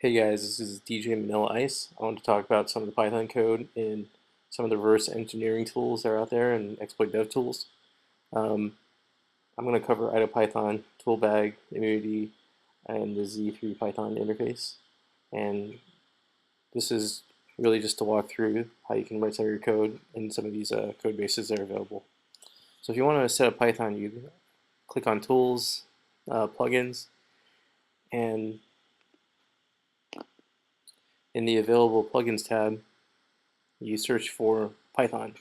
Hey guys, this is DJ Manila Ice. I want to talk about some of the Python code and some of the reverse engineering tools that are out there and exploit dev tools. Um, I'm going to cover IDLE toolbag, immunity, and the Z3 Python interface. And this is really just to walk through how you can write some of your code in some of these code bases that are available. So if you want to set up Python, you click on Tools, Plugins, and in the Available Plugins tab, you search for Python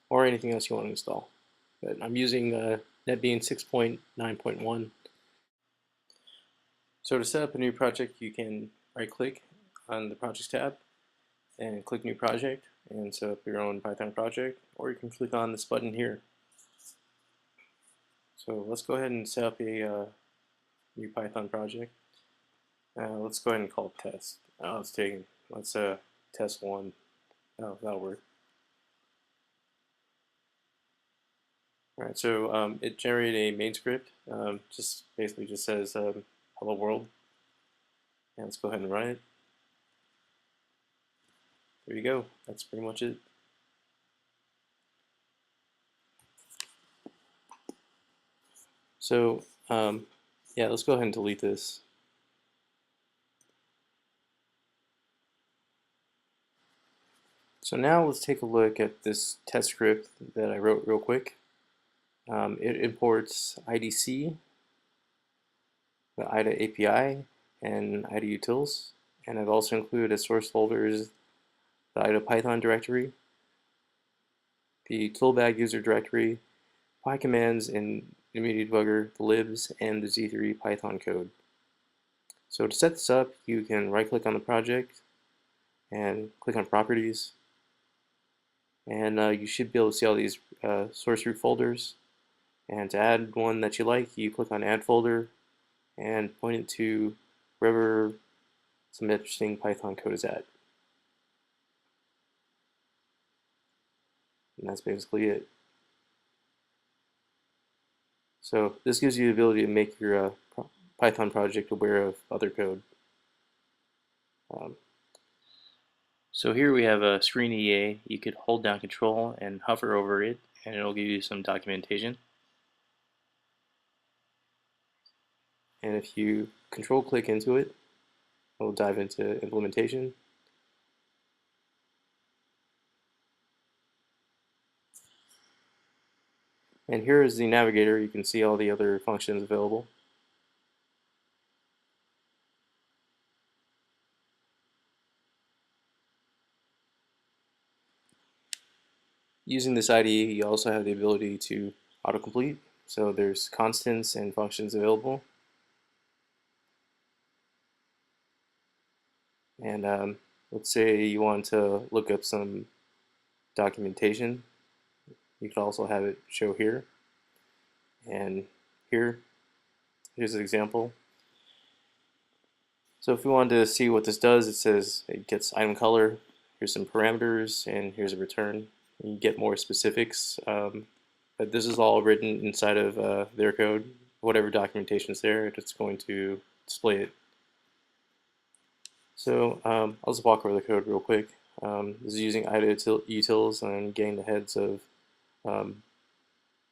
or anything else you want to install. But I'm using Netbeans 6.9.1. So to set up a new project, you can right-click on the Projects tab and click New Project and set up your own Python project, or you can click on this button here. So let's go ahead and set up a new Python project. Let's go ahead and call it test. Let's test one. Oh, that'll work. Alright, so it generated a main script, just basically just says hello world, and let's go ahead and run it. There you go, that's pretty much it. So yeah, let's go ahead and delete this. So now let's take a look at this test script that I wrote real quick. It imports IDC, the IDA API, and IDA utils, and I've also included as source folders the IDA Python directory, the toolbag user directory, PyCommands and Immunity Debugger, the libs, and the Z3 Python code. So to set this up, you can right-click on the project and click on Properties, and you should be able to see all these source root folders. And to add one that you like, you click on Add Folder and point it to wherever some interesting Python code is at. And that's basically it. So this gives you the ability to make your Python project aware of other code. So here we have a screen EA. You could hold down Control and hover over it, and it'll give you some documentation. And if you Control click into it, it'll dive into implementation. And here is the navigator. You can see all the other functions available. Using this IDE, you also have the ability to autocomplete. So there's constants and functions available. And let's say you want to look up some documentation. You could also have it show here. And here's an example. So if we wanted to see what this does, it says it gets item color, here's some parameters, and here's a return. You get more specifics, but this is all written inside of their code. Whatever documentation is there, it's going to display it. So I'll just walk over the code real quick. This is using IDA utils and getting the heads of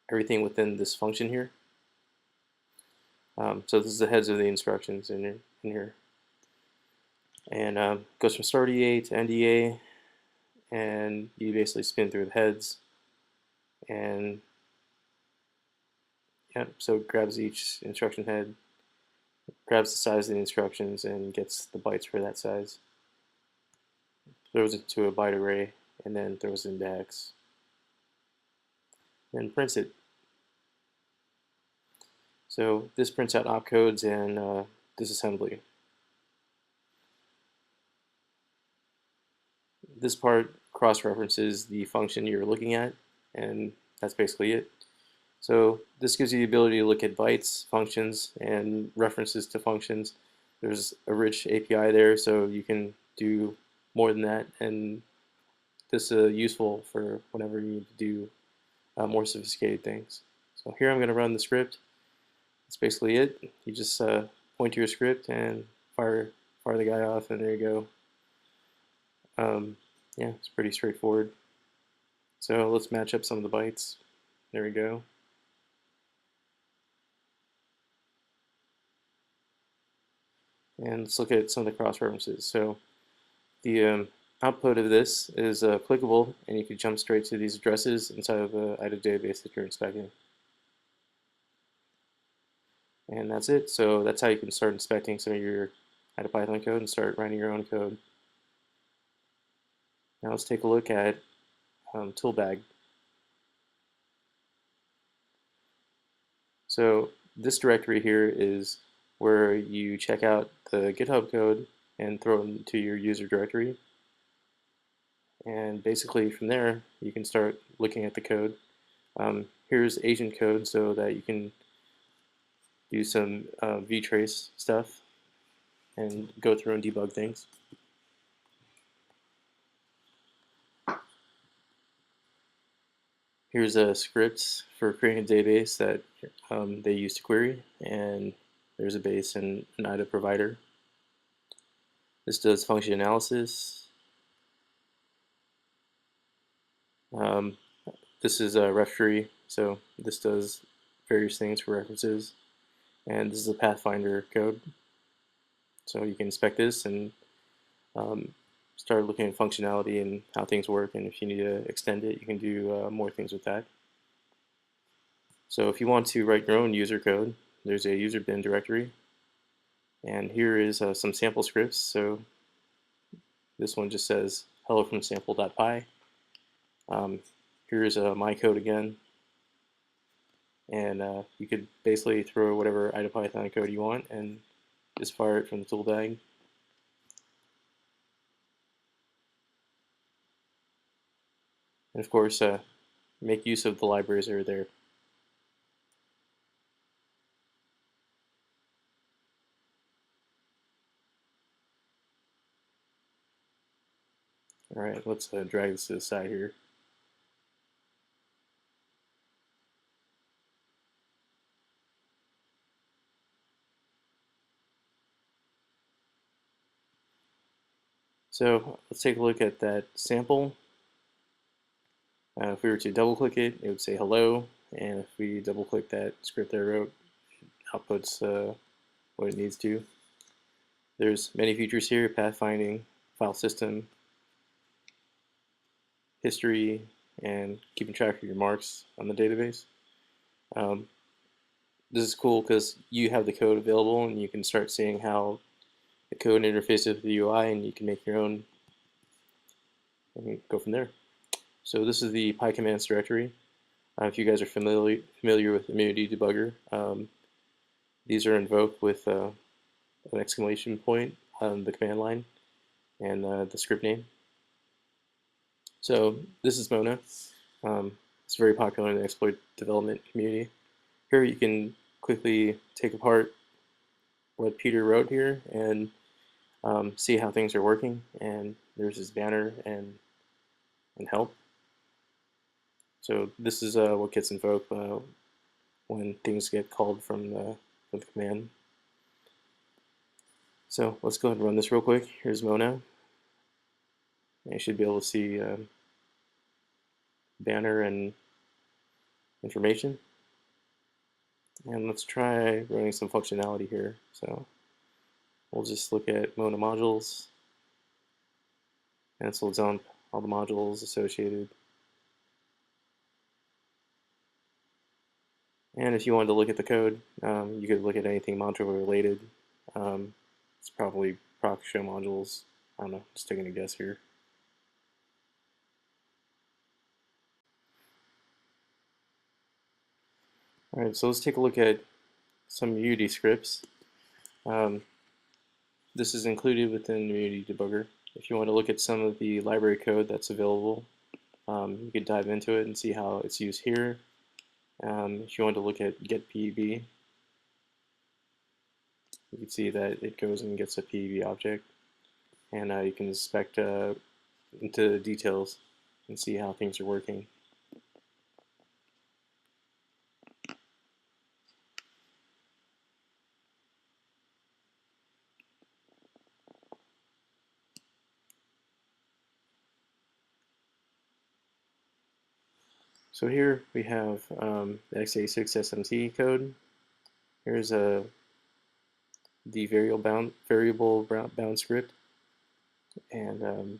everything within this function here. So this is the heads of the instructions in here. And goes from start EA to end EA, and you basically spin through the heads, and yeah, so it grabs each instruction head, grabs the size of the instructions, and gets the bytes for that size, throws it to a byte array, and then throws it into X, then prints it. So this prints out opcodes and disassembly. This part cross-references the function you're looking at, and that's basically it. So this gives you the ability to look at bytes, functions, and references to functions. There's a rich API there, so you can do more than that, and this is useful for whenever you need to do more sophisticated things. So here I'm going to run the script. That's basically it. You just point to your script and fire fire the guy off, and there you go. Yeah, it's pretty straightforward. So let's match up some of the bytes. There we go. And let's look at some of the cross references. So the output of this is clickable, and you can jump straight to these addresses inside of the IDA database that you're inspecting. And that's it. So that's how you can start inspecting some of your IDA Python code and start writing your own code. Now let's take a look at toolbag. So this directory here is where you check out the GitHub code and throw it into your user directory. And basically from there, you can start looking at the code. Here's agent code so that you can do some vtrace stuff and go through and debug things. Here's a script for creating a database that they use to query, and there's a base and an IDA provider. This does function analysis. This is a ref tree, so this does various things for references. And this is a Pathfinder code. So you can inspect this and start looking at functionality and how things work, and if you need to extend it, you can do more things with that. So if you want to write your own user code, there's a user bin directory, and here is some sample scripts. So this one just says hello from sample.py. Here's my code again, and you could basically throw whatever IDA Python code you want and just fire it from the tool bag. And of course, make use of the libraries that are there. All right, let's drag this to the side here. So let's take a look at that sample. If we were to double click it, it would say hello, and if we double click that script that I wrote, it outputs what it needs to. There's many features here: pathfinding, file system, history, and keeping track of your marks on the database. This is cool because you have the code available and you can start seeing how the code interfaces with the UI, and you can make your own and go from there. So this is the PyCommands directory. If you guys are familiar with Immunity Debugger, these are invoked with an exclamation point on the command line and the script name. So this is Mona. It's very popular in the exploit development community. Here you can quickly take apart what Peter wrote here and see how things are working. And there's his banner and help. So this is what gets invoked when things get called from the command. So let's go ahead and run this real quick. Here's Mona. And you should be able to see banner and information. And let's try running some functionality here. So we'll just look at Mona modules, and this will dump all the modules associated. And if you wanted to look at the code, you could look at anything module related. It's probably proc show modules. I don't know, just taking a guess here. All right, so let's take a look at some Unity scripts. This is included within the Unity debugger. If you want to look at some of the library code that's available, you could dive into it and see how it's used here. If you want to look at getPEB, you can see that it goes and gets a PEB object, and you can inspect into the details and see how things are working. So here we have the x86 SMT code. Here's the variable bound script, and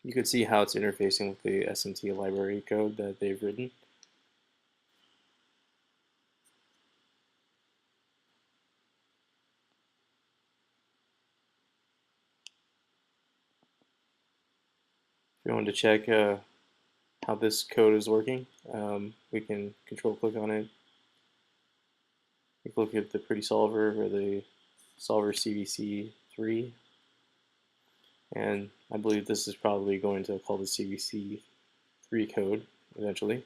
you can see how it's interfacing with the SMT library code that they've written. If you want to check how this code is working, we can control click on it. You can look at the pretty solver or the solver CVC3, and I believe this is probably going to call the CVC3 code eventually.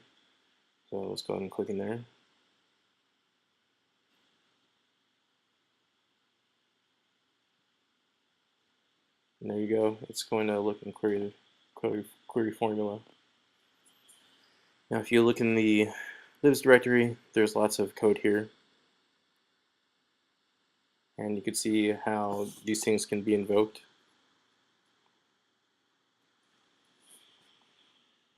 So let's go ahead and click in there. And there you go. It's going to look in query formula. Now if you look in the libs directory, there's lots of code here. And you can see how these things can be invoked.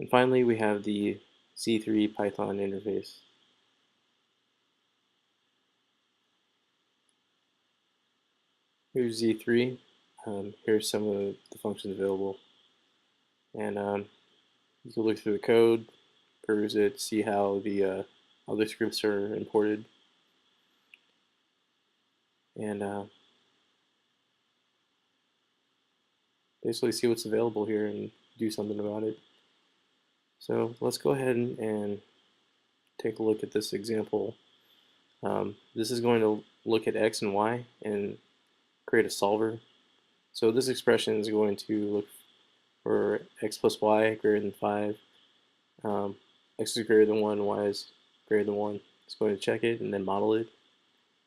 And finally, we have the Z3 Python interface. Here's Z3. Here's some of the functions available. And you can look through the code, peruse it, see how the other scripts are imported. And basically see what's available here and do something about it. So let's go ahead and take a look at this example. This is going to look at x and y and create a solver. So this expression is going to look for x plus y greater than 5. X is greater than 1, y is greater than 1. It's going to check it and then model it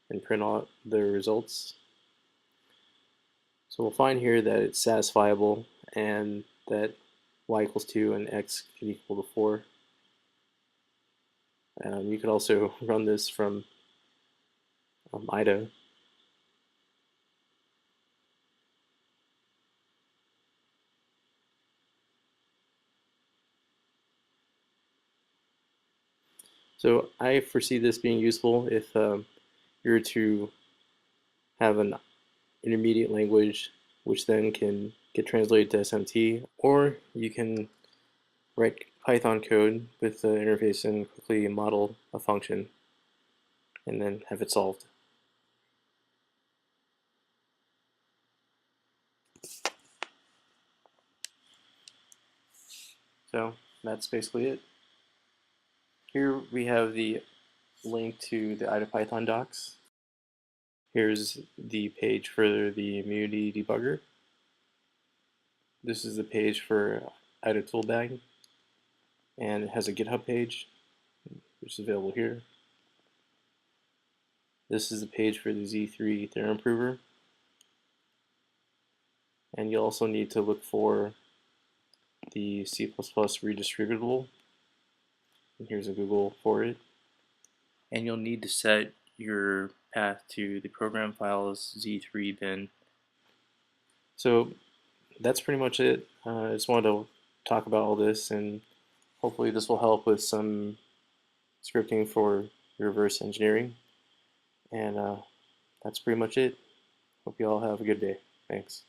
and print out the results. So we'll find here that it's satisfiable and that y equals 2 and x can equal to 4. You could also run this from IDE. So I foresee this being useful if you're to have an intermediate language which then can get translated to SMT, or you can write Python code with the interface and quickly model a function and then have it solved. So that's basically it. Here we have the link to the IDE Python docs. Here's the page for the Immunity debugger. This is the page for IDE Toolbag, and it has a GitHub page, which is available here. This is the page for the Z3 Theorem Prover, and you'll also need to look for the C++ redistributable. And here's a Google for it. And you'll need to set your path to the program files Z3 bin. So that's pretty much it. I just wanted to talk about all this, and hopefully this will help with some scripting for reverse engineering. And that's pretty much it. Hope you all have a good day. Thanks.